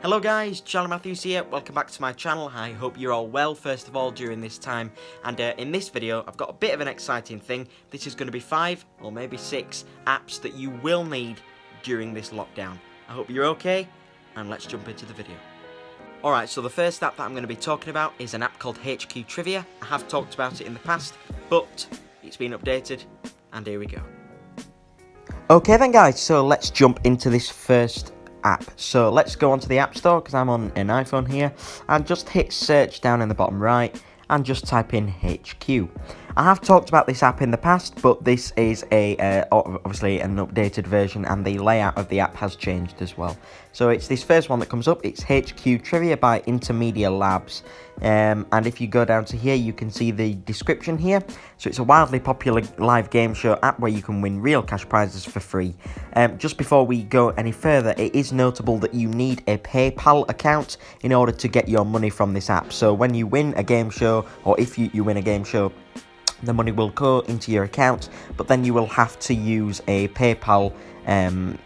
Hello guys, Charlie Matthews here, welcome back to my channel. I hope you're all well first of all during this time, and in this video I've got a bit of an exciting thing. This is going to be 5 or maybe 6 apps that you will need during this lockdown. I hope you're okay, and let's jump into the video. Alright, so the first app that I'm going to be talking about is an app called HQ Trivia. I have talked about it in the past, but it's been updated, and here we go. Okay then guys, so let's jump into this first app. So let's go onto the App Store, because I'm on an iPhone here, and just hit search down in the bottom right and just type in HQ. I have talked about this app in the past, but this is obviously an updated version, and the layout of the app has changed as well. So it's this first one that comes up. It's HQ Trivia by Intermedia Labs. And if you go down to here, you can see the description here. So it's a wildly popular live game show app where you can win real cash prizes for free. Just before we go any further, it is notable that you need a PayPal account in order to get your money from this app. So when you win a game show, or if you win a game show, the money will go into your account, but then you will have to use a PayPal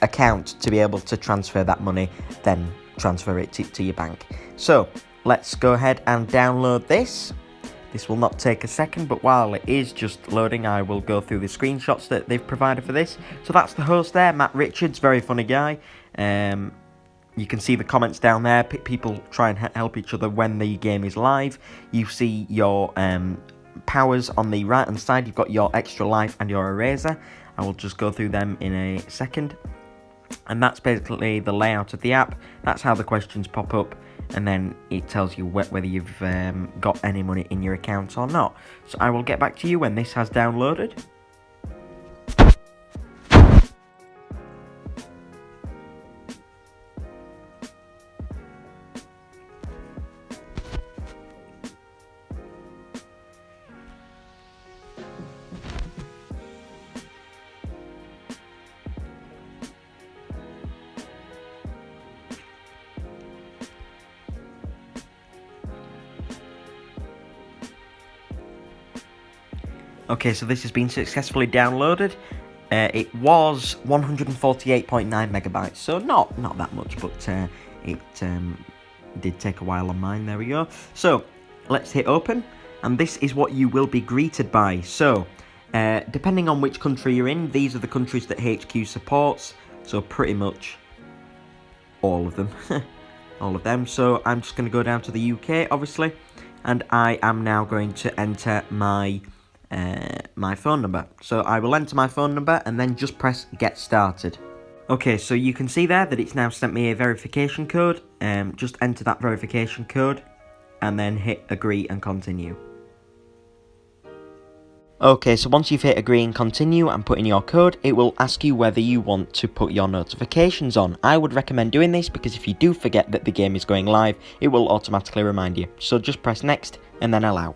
account to be able to transfer that money, then transfer it to your bank. So let's go ahead and download this. This will not take a second, but while it is just loading, I will go through the screenshots that they've provided for this. So that's the host there, Matt Richards, very funny guy. You can see the comments down there. People try and help each other when the game is live. You see your powers on the right hand side. You've got your extra life and your eraser. I will just go through them in a second, and that's basically the layout of the app. That's how the questions pop up, and then it tells you whether you've got any money in your account or not. So I will get back to you when this has downloaded. Okay, so this has been successfully downloaded. It was 148.9 megabytes, so not that much, but it did take a while on mine. There we go. So let's hit open, and this is what you will be greeted by. So depending on which country you're in, these are the countries that HQ supports. So pretty much all of them, all of them. So I'm just going to go down to the UK, obviously, and I am now going to enter my phone number. So I will enter my phone number and then just press get started. Okay, so you can see there that it's now sent me a verification code. Just enter that verification code and then hit agree and continue. Okay, so once you've hit agree and continue and put in your code, it will ask you whether you want to put your notifications on. I would recommend doing this because if you do forget that the game is going live, it will automatically remind you. So just press next and then allow.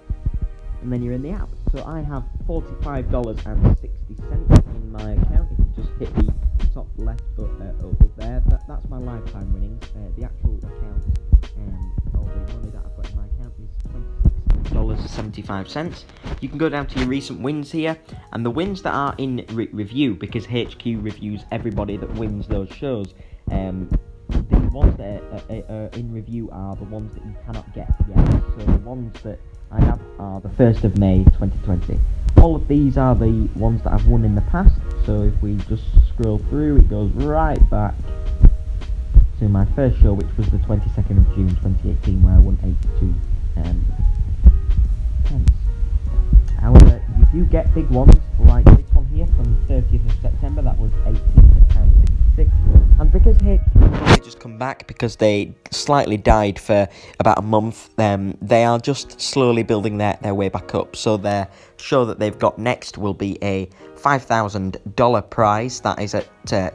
And then you're in the app. So I have $45.60 in my account. If you just hit the top left up there, that's my lifetime winnings. The actual account, all the money that I've got in my account is $26.75. You can go down to your recent wins here, and the wins that are in review, because HQ reviews everybody that wins those shows. The ones that are in review are the ones that you cannot get yet. So the ones that I have are the 1st of May 2020. All of these are the ones that I've won in the past. So if we just scroll through, it goes right back to my first show, which was the 22nd of June 2018, where I won 82 pence. However, you do get big ones, like this one here from the 30th of September, that was £18.66. And because they just come back, because they slightly died for about a month, they are just slowly building their way back up. So their show that they've got next will be a $5,000 prize. That is at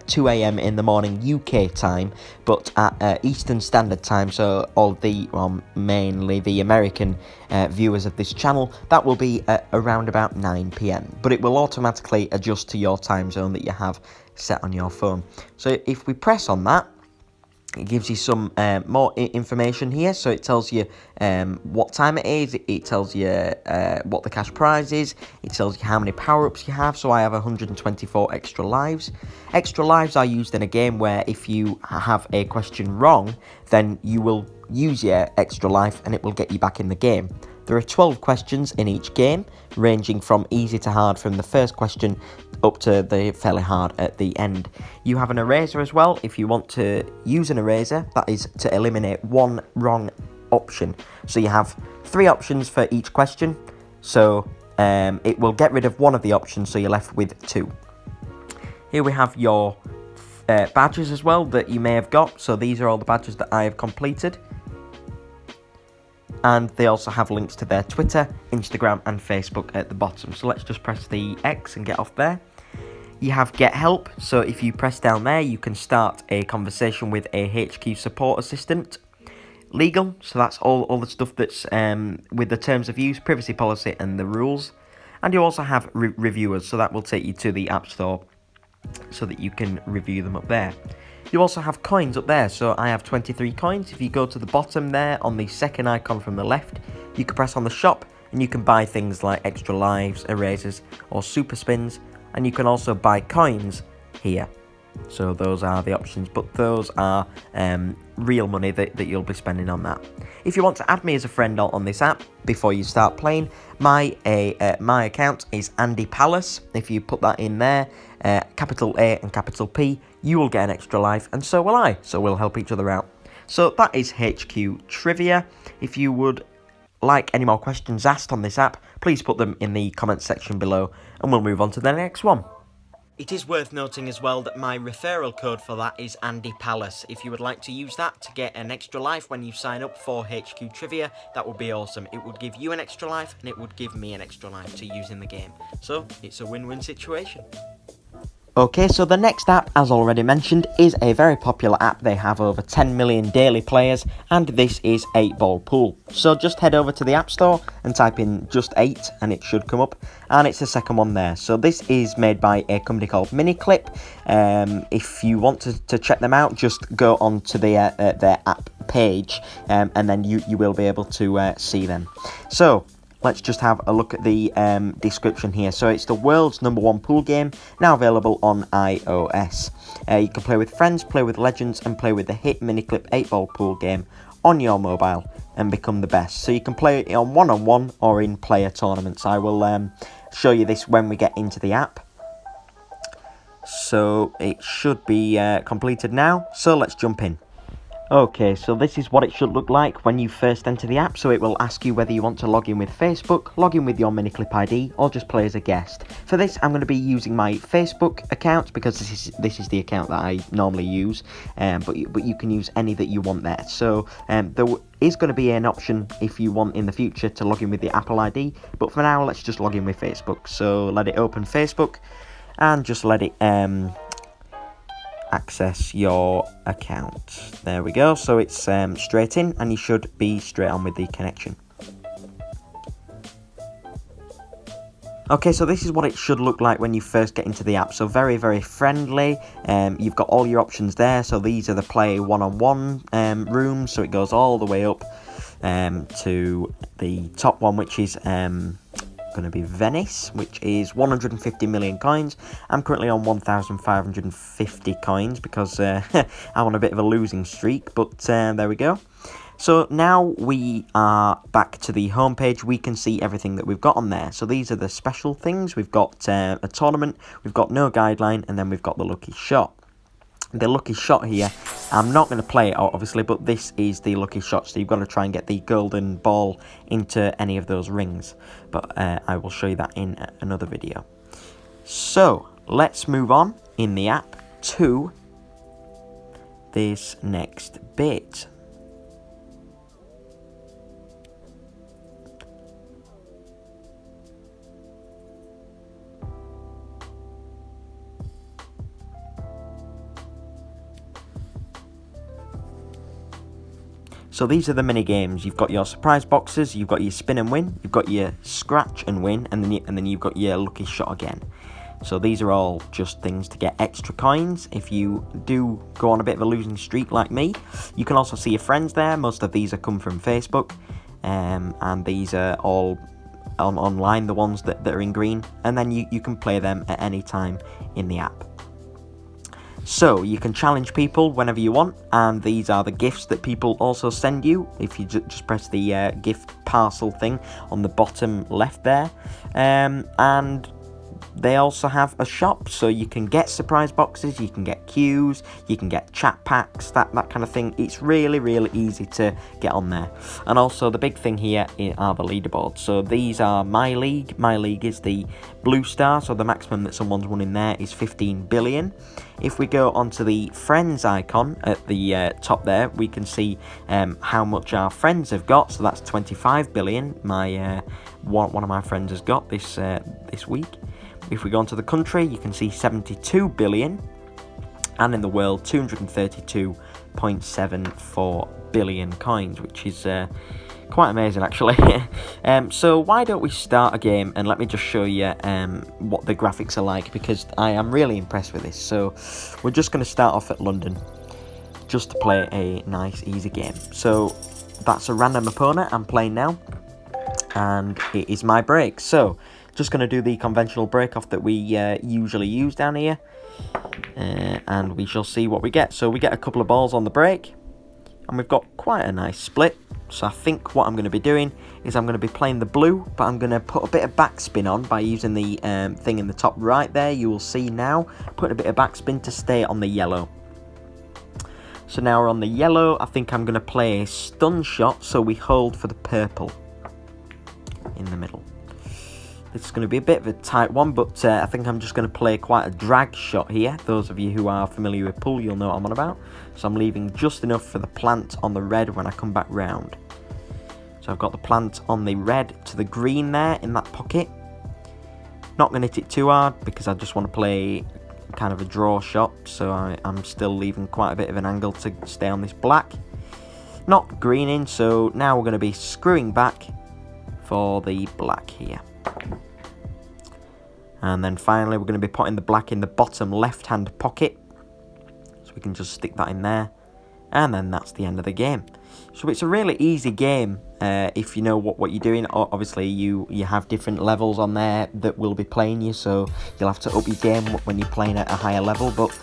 2 AM in the morning UK time, but at Eastern Standard Time. So all the, mainly the American viewers of this channel, that will be at around about 9 PM. But it will automatically adjust to your time zone that you have set on your phone. So if we press on that, It gives you some more information here, so it tells you what time it is, it tells you what the cash prize is, it tells you how many power-ups you have, so I have 124 extra lives. Extra lives are used in a game where if you have a question wrong, then you will use your extra life and it will get you back in the game. There are 12 questions in each game, ranging from easy to hard from the first question up to the fairly hard at the end. You have an eraser as well. If you want to use an eraser, that is to eliminate one wrong option. So you have 3 options for each question, so it will get rid of one of the options, so you're left with 2. Here we have your badges as well that you may have got. So these are all the badges that I have completed. And they also have links to their Twitter, Instagram and Facebook at the bottom. So let's just press the X and get off there. You have Get Help, so if you press down there you can start a conversation with a HQ support assistant. Legal, so that's all the stuff that's with the terms of use, privacy policy and the rules. And you also have reviewers, so that will take you to the App Store so that you can review them up there. You also have coins up there, so I have 23 coins. If you go to the bottom there, on the second icon from the left, you can press on the shop, and you can buy things like extra lives, erasers, or super spins, and you can also buy coins here. So those are the options, but those are real money that you'll be spending on that. If you want to add me as a friend on this app before you start playing, my account is Andy Palace. If you put that in there, capital A and capital P, you will get an extra life, and so will I. So we'll help each other out. So that is HQ Trivia. If you would like any more questions asked on this app, please put them in the comments section below, and we'll move on to the next one. It is worth noting as well that my referral code for that is Andy Palace. If you would like to use that to get an extra life when you sign up for HQ Trivia, that would be awesome. It would give you an extra life and it would give me an extra life to use in the game. So it's a win-win situation. Okay, so the next app, as already mentioned, is a very popular app. They have over 10 million daily players, and this is 8-Ball Pool. So just head over to the App Store and type in just 8, and it should come up, and it's the second one there. So this is made by a company called Miniclip. If you want to check them out, just go on to their app page, and then you will be able to see them. So let's just have a look at the description here. So it's the world's #1 pool game, now available on iOS. You can play with friends, play with legends, and play with the hit Miniclip 8-Ball Pool game on your mobile and become the best. So you can play it on one-on-one or in player tournaments. I will show you this when we get into the app. So it should be completed now. So let's jump in. Okay, so this is what it should look like when you first enter the app. So it will ask you whether you want to log in with Facebook, log in with your Miniclip ID, or just play as a guest. For this, I'm going to be using my Facebook account because this is the account that I normally use. But you can use any that you want there. So there is going to be an option if you want in the future to log in with the Apple ID. But for now, let's just log in with Facebook. So let it open Facebook, and just let it access your account. There we go. So it's straight in, and you should be straight on with the connection. Okay, so this is what it should look like when you first get into the app. So very, very friendly. You've got all your options there. So these are the play one-on-one rooms. So it goes all the way up to the top one, which is going to be Venice, which is 150 million coins. I'm currently on 1,550 coins because I'm on a bit of a losing streak, but there we go. So now we are back to the homepage. We can see everything that we've got on there. So these are the special things. We've got a tournament, we've got no guideline, and then we've got the lucky shot. The lucky shot here, I'm not going to play it out obviously, but this is the lucky shot, so you've got to try and get the golden ball into any of those rings, but I will show you that in another video. So let's move on in the app to this next bit. So these are the mini games. You've got your surprise boxes, you've got your spin and win, you've got your scratch and win, and then you've got your lucky shot again. So these are all just things to get extra coins if you do go on a bit of a losing streak like me. You can also see your friends there. Most of these are come from Facebook, and these are all online, the ones that are in green, and then you can play them at any time in the app. So you can challenge people whenever you want, and these are the gifts that people also send you if you just press the gift parcel thing on the bottom left there. And they also have a shop, so you can get surprise boxes, you can get queues, you can get chat packs, that kind of thing. It's really easy to get on there. And also the big thing here are the leaderboards. So these are My League. My League is the blue star, so the maximum that someone's won in there is 15 billion. If we go onto the friends icon at the top there, we can see how much our friends have got. So that's 25 billion. My one of my friends has got this week. If we go onto the country, you can see 72 billion, and in the world 232.74 billion coins, which is quite amazing actually. So why don't we start a game, and let me just show you what the graphics are like, because I am really impressed with this. So we're just going to start off at London just to play a nice easy game. So that's a random opponent I'm playing now, and it is my break. So just going to do the conventional break off that we usually use down here, and we shall see what we get. So we get a couple of balls on the break, and we've got quite a nice split. So I think what I'm going to be doing is I'm going to be playing the blue, but I'm going to put a bit of backspin on by using the thing in the top right there. You will see now, putting a bit of backspin to stay on the yellow. So now we're on the yellow. I think I'm going to play a stun shot, so we hold for the purple in the middle. This is going to be a bit of a tight one, but I think I'm just going to play quite a drag shot here. Those of you who are familiar with pool, you'll know what I'm on about. So I'm leaving just enough for the plant on the red when I come back round. So I've got the plant on the red to the green there in that pocket. Not going to hit it too hard because I just want to play kind of a draw shot. So I'm still leaving quite a bit of an angle to stay on this black. Not greening, so now we're going to be screwing back for the black here. And then finally we're going to be putting the black in the bottom left hand pocket, so we can just stick that in there, and then that's the end of the game. So it's a really easy game if you know what you're doing. Obviously you have different levels on there that will be playing you, so you'll have to up your game when you're playing at a higher level. But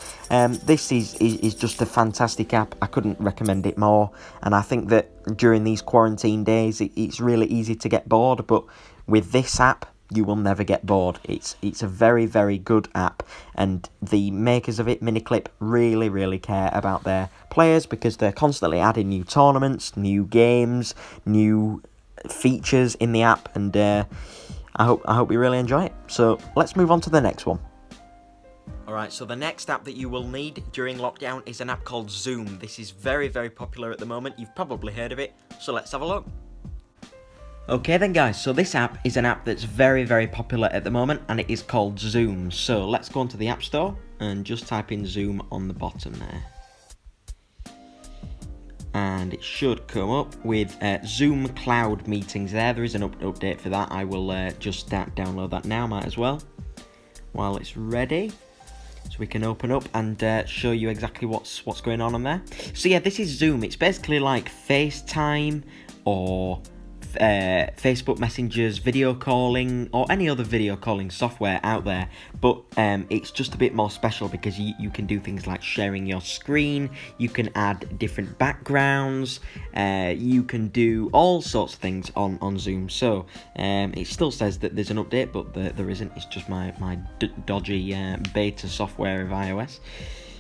this is just a fantastic app. I couldn't recommend it more, and I think that during these quarantine days it's really easy to get bored, but with this app you will never get bored. It's a very good app, and the makers of it, Miniclip, really care about their players, because they're constantly adding new tournaments, new games, new features in the app, and I hope you really enjoy it. So let's move on to the next one. Alright, so the next app that you will need during lockdown is an app called Zoom. This is very popular at the moment. You've probably heard of it, so let's have a look. Okay then guys, so this app is an app that's very popular at the moment, and it is called Zoom. So let's go onto the App Store and just type in Zoom on the bottom there. And it should come up with Zoom Cloud Meetings there. There is an update for that. I will just download that now, might as well, while it's ready. So we can open up and show you exactly what's going on there. So yeah, this is Zoom. It's basically like FaceTime or Facebook Messenger's video calling, or any other video calling software out there, but it's just a bit more special because you can do things like sharing your screen, you can add different backgrounds, you can do all sorts of things on Zoom. So it still says that there's an update, but there isn't. It's just my dodgy beta software of iOS.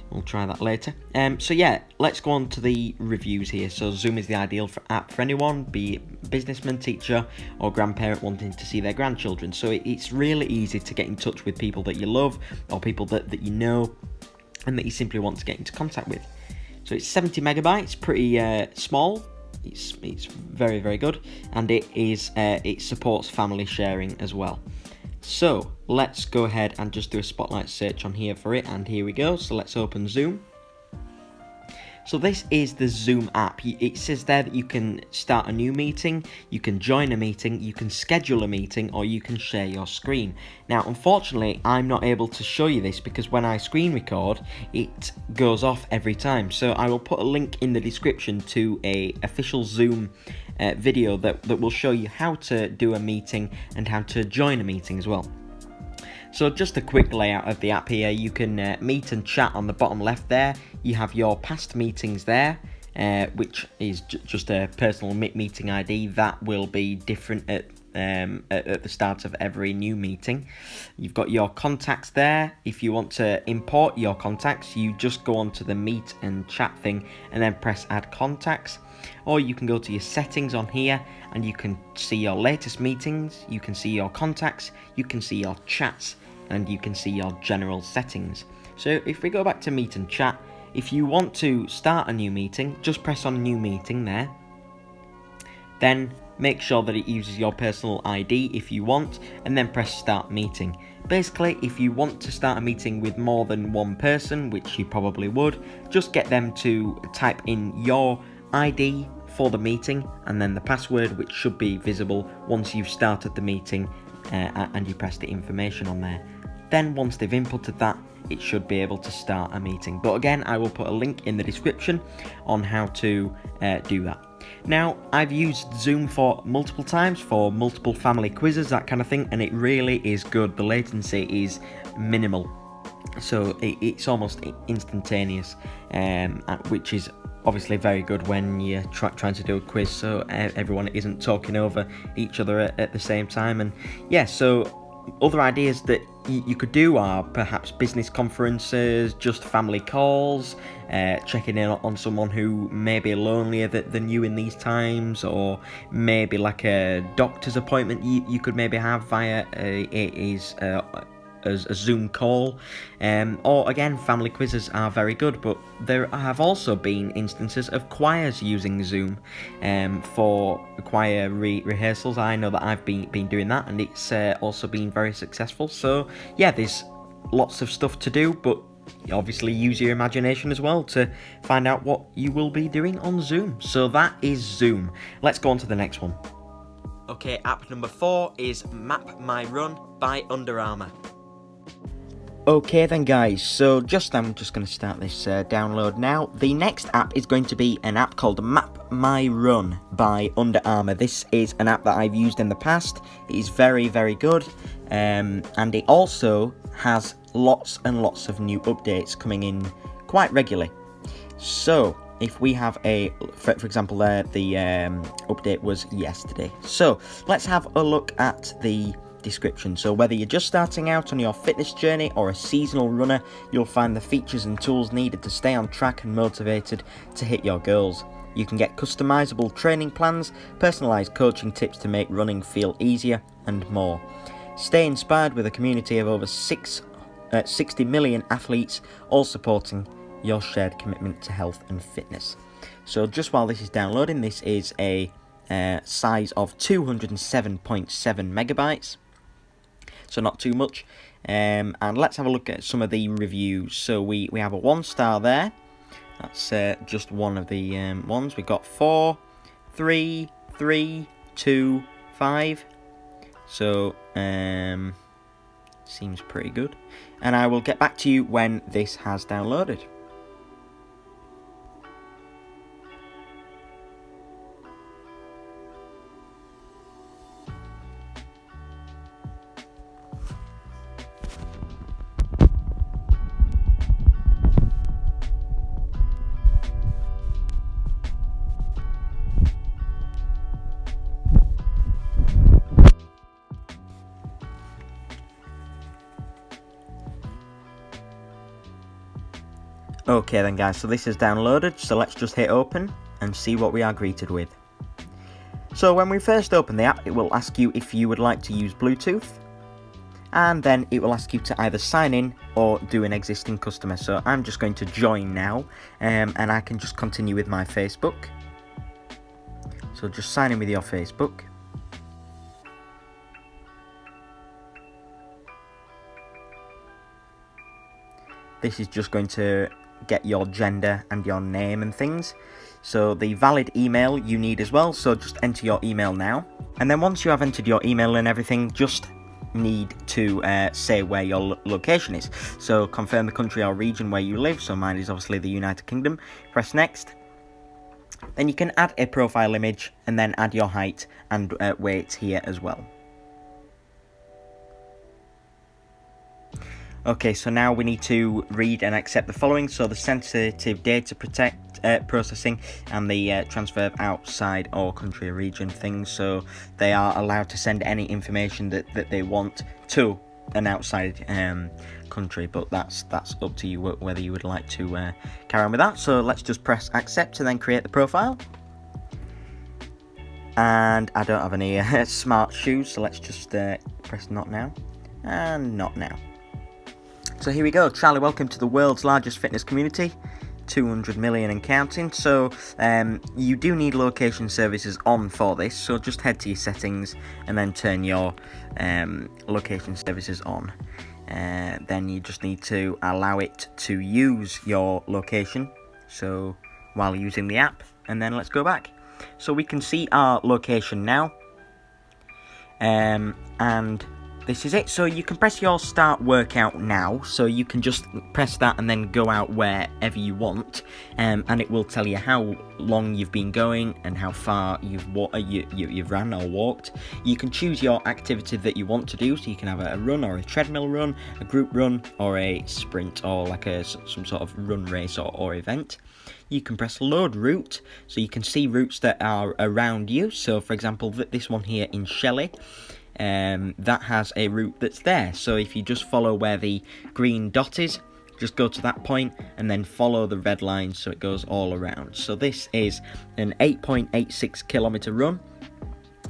We'll try that later. So yeah, let's go on to the reviews here. So Zoom is the ideal app for anyone, be it businessman, teacher, or grandparent wanting to see their grandchildren. So it's really easy to get in touch with people that you love, or people that you know, and that you simply want to get into contact with. So it's 70 megabytes, pretty small. It's very good, and it supports family sharing as well. So let's go ahead and just do a spotlight search on here for it, and here we go. So let's open Zoom. So this is the Zoom app. It says there that you can start a new meeting, you can join a meeting, you can schedule a meeting, or you can share your screen. Now, unfortunately, I'm not able to show you this because when I screen record, it goes off every time. So I will put a link in the description to a official Zoom video that will show you how to do a meeting and how to join a meeting as well. So just a quick layout of the app here. You can meet and chat on the bottom left there. You have your past meetings there, which is just a personal meeting ID that will be different at the start of every new meeting. You've got your contacts there. If you want to import your contacts, you just go onto the meet and chat thing and then press add contacts. Or you can go to your settings on here and you can see your latest meetings, you can see your contacts, you can see your chats, and you can see your general settings. So if we go back to meet and chat, if you want to start a new meeting, just press on new meeting there. Then make sure that it uses your personal ID if you want, and then press start meeting. Basically, if you want to start a meeting with more than one person, which you probably would, just get them to type in your ID for the meeting and then the password, which should be visible once you've started the meeting and you press the information on there. Then once they've inputted that, it should be able to start a meeting. But again, I will put a link in the description on how to do that. Now, I've used Zoom for multiple times for multiple family quizzes, that kind of thing, and it really is good. The latency is minimal, so it's almost instantaneous, which is obviously very good when you're trying to do a quiz, so everyone isn't talking over each other at the same time. And yeah, so other ideas that you could do are perhaps business conferences, just family calls, checking in on someone who may be lonelier than you in these times, or maybe like a doctor's appointment you could maybe have via a Zoom call, or again, family quizzes are very good. But there have also been instances of choirs using Zoom for choir rehearsals. I know that I've been doing that, and it's also been very successful. So yeah, there's lots of stuff to do, but obviously use your imagination as well to find out what you will be doing on Zoom. So that is Zoom. Let's go on to the next one. Okay, app number 4 is Map My Run by Under Armour. Okay then guys, so I'm just going to start this download now. The next app is going to be an app called Map My Run by Under Armour. This is an app that I've used in the past. It is very, very good, and it also has lots and lots of new updates coming in quite regularly. So if we have for example there, the update was yesterday. So let's have a look at the description. So whether you're just starting out on your fitness journey or a seasonal runner, you'll find the features and tools needed to stay on track and motivated to hit your goals. You can get customizable training plans, personalized coaching tips to make running feel easier, and more. Stay inspired with a community of over 60 million athletes, all supporting your shared commitment to health and fitness. So just while this is downloading, this is a size of 207.7 megabytes. So not too much, and let's have a look at some of the reviews. So we have a 1-star there. That's just one of the ones. We got 4, 3, 3, 2, 5. So seems pretty good, and I will get back to you when this has downloaded. Okay then guys, so this is downloaded, so let's just hit open and see what we are greeted with. So when we first open the app, it will ask you if you would like to use Bluetooth, and then it will ask you to either sign in or do an existing customer. So I'm just going to join now, and I can just continue with my Facebook. So just sign in with your Facebook. This is just going to get your gender and your name and things. So the valid email you need as well, so just enter your email now. And then once you have entered your email and everything, just need to say where your location is. So confirm the country or region where you live, so mine is obviously the United Kingdom. Press next. Then you can add a profile image and then add your height and weight here as well. Okay, so now we need to read and accept the following. So the sensitive data processing and the transfer of outside or country or region things. So they are allowed to send any information that they want to an outside country, but that's up to you whether you would like to carry on with that. So let's just press accept and then create the profile. And I don't have any smart shoes, so let's just press not now and not now. So here we go. Charlie, welcome to the world's largest fitness community, 200 million and counting. So you do need location services on for this, so just head to your settings and then turn your location services on. Then you just need to allow it to use your location, so while using the app, and then let's go back. So we can see our location now, and this is it. So you can press your start workout now, so you can just press that and then go out wherever you want, and it will tell you how long you've been going and how far you've ran or walked. You can choose your activity that you want to do, so you can have a run or a treadmill run, a group run, or a sprint, or like some sort of run race or event. You can press load route, so you can see routes that are around you. So for example, this one here in Shelley, that has a route that's there. So if you just follow where the green dot is, just go to that point and then follow the red line so it goes all around. So this is an 8.86 kilometer run,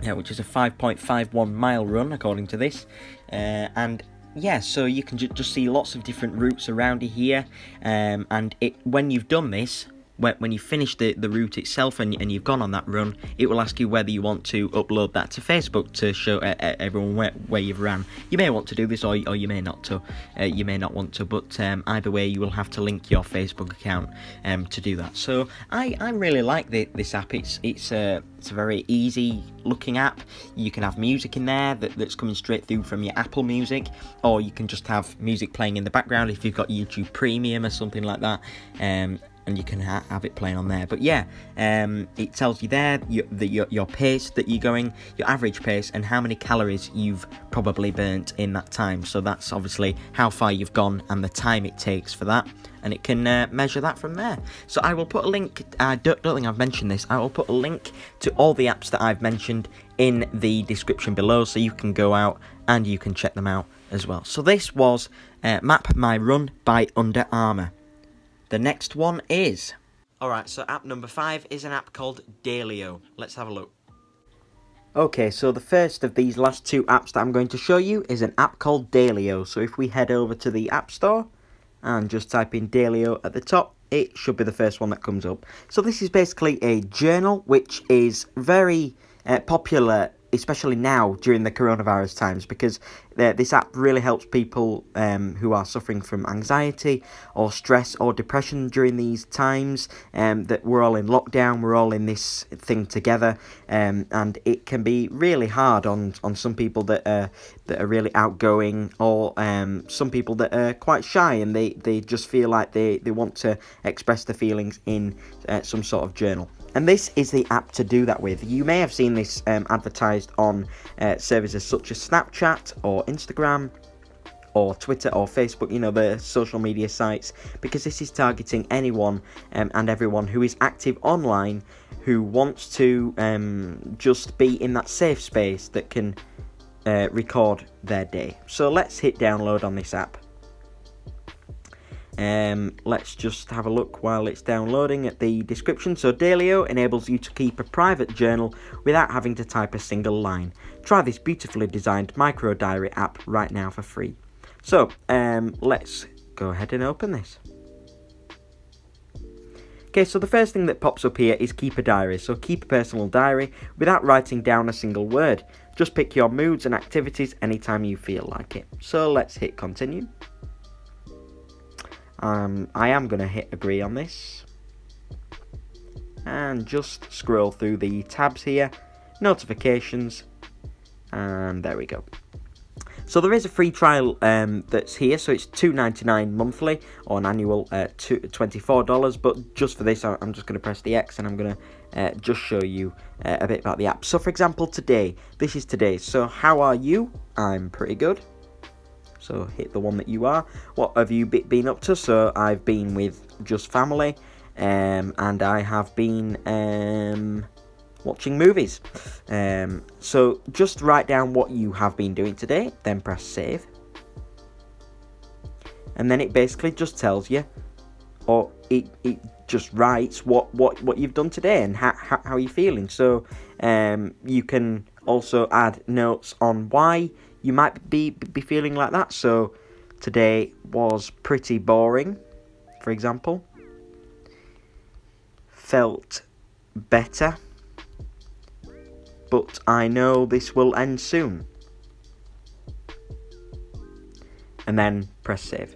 which is a 5.51 mile run according to this, and yeah, so you can just see lots of different routes around here, and when you've done this, when you finish the route itself and you've gone on that run, it will ask you whether you want to upload that to Facebook to show everyone where you've ran. You may want to do this, or you may not want to, but either way you will have to link your Facebook account to do that. So I really like this app. It's a very easy looking app. You can have music in there that's coming straight through from your Apple Music, or you can just have music playing in the background if you've got YouTube Premium or something like that, and you can have it playing on there. But yeah, it tells you there your pace that you're going, your average pace, and how many calories you've probably burnt in that time. So that's obviously how far you've gone and the time it takes for that, and it can measure that from there. So I will put a link, I don't think I've mentioned this, I will put a link to all the apps that I've mentioned in the description below, so you can go out and you can check them out as well. So this was Map My Run by Under Armour. The next one is... Alright, so app number 5 is an app called DAYLIO. Let's have a look. Okay, so the first of these last two apps that I'm going to show you is an app called DAYLIO. So if we head over to the App Store and just type in DAYLIO at the top, it should be the first one that comes up. So this is basically a journal which is very popular, especially now during the coronavirus times, because this app really helps people who are suffering from anxiety or stress or depression during these times, that we're all in lockdown, we're all in this thing together, and it can be really hard on some people that are really outgoing, or some people that are quite shy, and they just feel like they want to express their feelings in some sort of journal. And this is the app to do that with. You may have seen this advertised on services such as Snapchat or Instagram or Twitter or Facebook, you know, the social media sites, because this is targeting anyone and everyone who is active online, who wants to just be in that safe space that can record their day. So let's hit download on this app. Let's just have a look while it's downloading at the description. So DAYLIO enables you to keep a private journal without having to type a single line. Try this beautifully designed micro diary app right now for free. So let's go ahead and open this. Okay, so the first thing that pops up here is keep a diary. So keep a personal diary without writing down a single word. Just pick your moods and activities anytime you feel like it. So let's hit continue. I am going to hit agree on this. And just scroll through the tabs here, notifications, and there we go. So there is a free trial that's here, so it's $2.99 monthly or an annual $24. But just for this, I'm just going to press the X and I'm going to just show you a bit about the app. So for example, today, this is today. So how are you? I'm pretty good. So hit the one that you are. What have you been up to? So I've been with just family, and I have been watching movies. So just write down what you have been doing today, then press save, and then it basically just tells you, or it just writes what you've done today and how you're feeling. So you can also add notes on why you might be feeling like that. So today was pretty boring, for example. Felt better, but I know this will end soon. And then press save.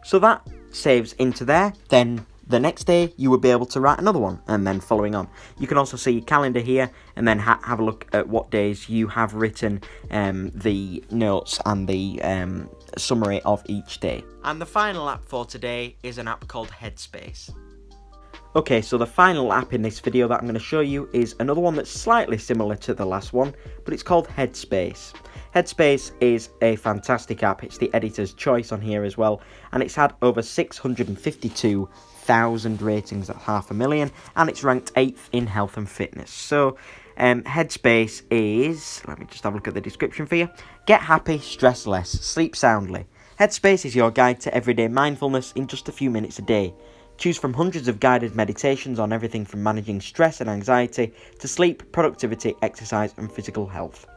So that saves into there. Then the next day you will be able to write another one, and then following on. You can also see your calendar here, and then have a look at what days you have written the notes and the summary of each day. And the final app for today is an app called Headspace. Okay, so the final app in this video that I'm going to show you is another one that's slightly similar to the last one, but it's called Headspace. Headspace is a fantastic app. It's the editor's choice on here as well, and it's had over 652,000 ratings, that's 500,000, and it's ranked 8th in health and fitness. So Headspace is, let me just have a look at the description for you. Get happy, stress less, sleep soundly. Headspace is your guide to everyday mindfulness in just a few minutes a day. Choose from hundreds of guided meditations on everything from managing stress and anxiety to sleep, productivity, exercise and physical health.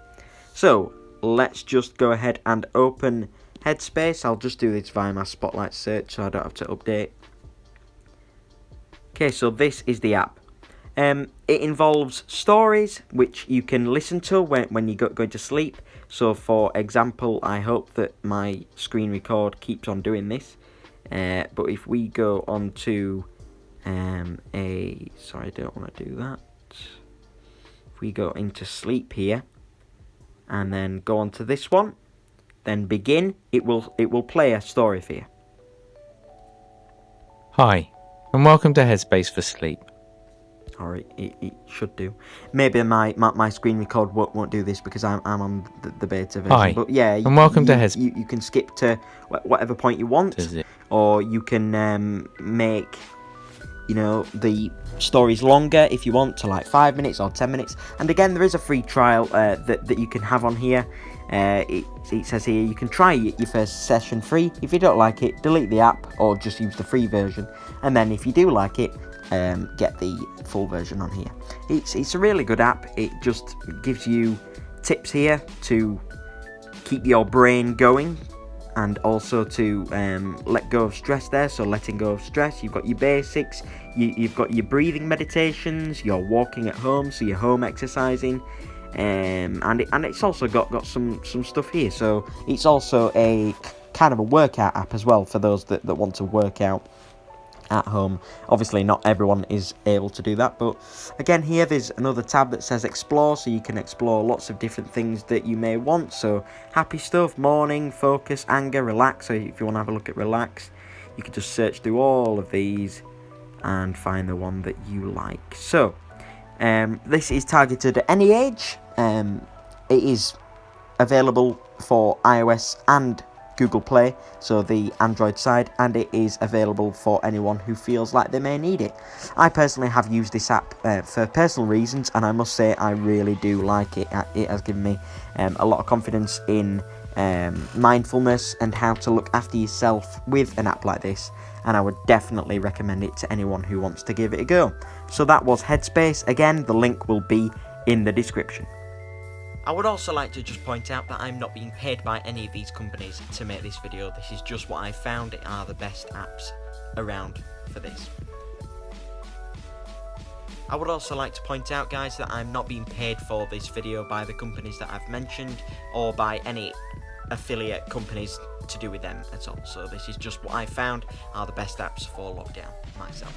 So let's just go ahead and open Headspace. I'll just do this via my Spotlight search so I don't have to update. Okay, so this is the app. It involves stories which you can listen to when you go to sleep. So for example, I hope that my screen record keeps on doing this. But if we go on to sorry, I don't want to do that. If we go into sleep here and then go on to this one, then begin, it will play a story for you. Hi, and welcome to Headspace for Sleep. Or it should do. Maybe my screen record won't do this because I'm on the beta version. Hi, but yeah, and welcome to Headspace. You can skip to whatever point you want, or you can make the stories longer if you want, to like 5 minutes or 10 minutes. And again, there is a free trial that you can have on here. It says here you can try your first session free. If you don't like it, delete the app or just use the free version. And then if you do like it, get the full version on here. It's a really good app. It just gives you tips here to keep your brain going, and also to let go of stress there. So letting go of stress, you've got your basics, you've got your breathing meditations, you're walking at home, so you're home exercising, and it's also got some stuff here. So it's also a kind of a workout app as well for those that want to work out at home. Obviously not everyone is able to do that, but again, here there's another tab that says explore, so you can explore lots of different things that you may want. So happy stuff, morning, focus, anger, relax. So if you want to have a look at relax, you can just search through all of these and find the one that you like. So this is targeted at any age. It is available for iOS and Google Play, so the Android side, and it is available for anyone who feels like they may need it. I personally have used this app for personal reasons, and I must say I really do like it. It has given me a lot of confidence in mindfulness and how to look after yourself with an app like this, and I would definitely recommend it to anyone who wants to give it a go. So that was Headspace. Again, the link will be in the description. I would also like to just point out that I'm not being paid by any of these companies to make this video. This is just what I found are the best apps around for this. I would also like to point out, guys, that I'm not being paid for this video by the companies that I've mentioned or by any affiliate companies to do with them at all. So this is just what I found are the best apps for lockdown myself.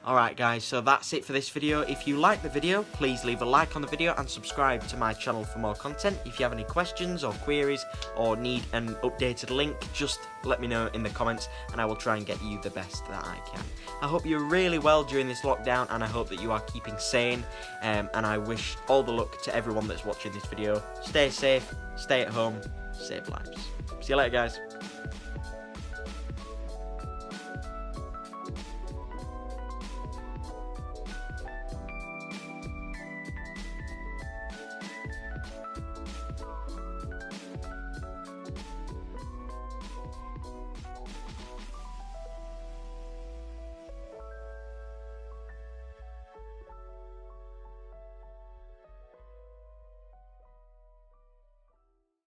Alright guys, so that's it for this video. If you like the video, please leave a like on the video and subscribe to my channel for more content. If you have any questions or queries or need an updated link, just let me know in the comments and I will try and get you the best that I can. I hope you're really well during this lockdown and I hope that you are keeping sane, and I wish all the luck to everyone that's watching this video. Stay safe, stay at home, save lives. See you later guys.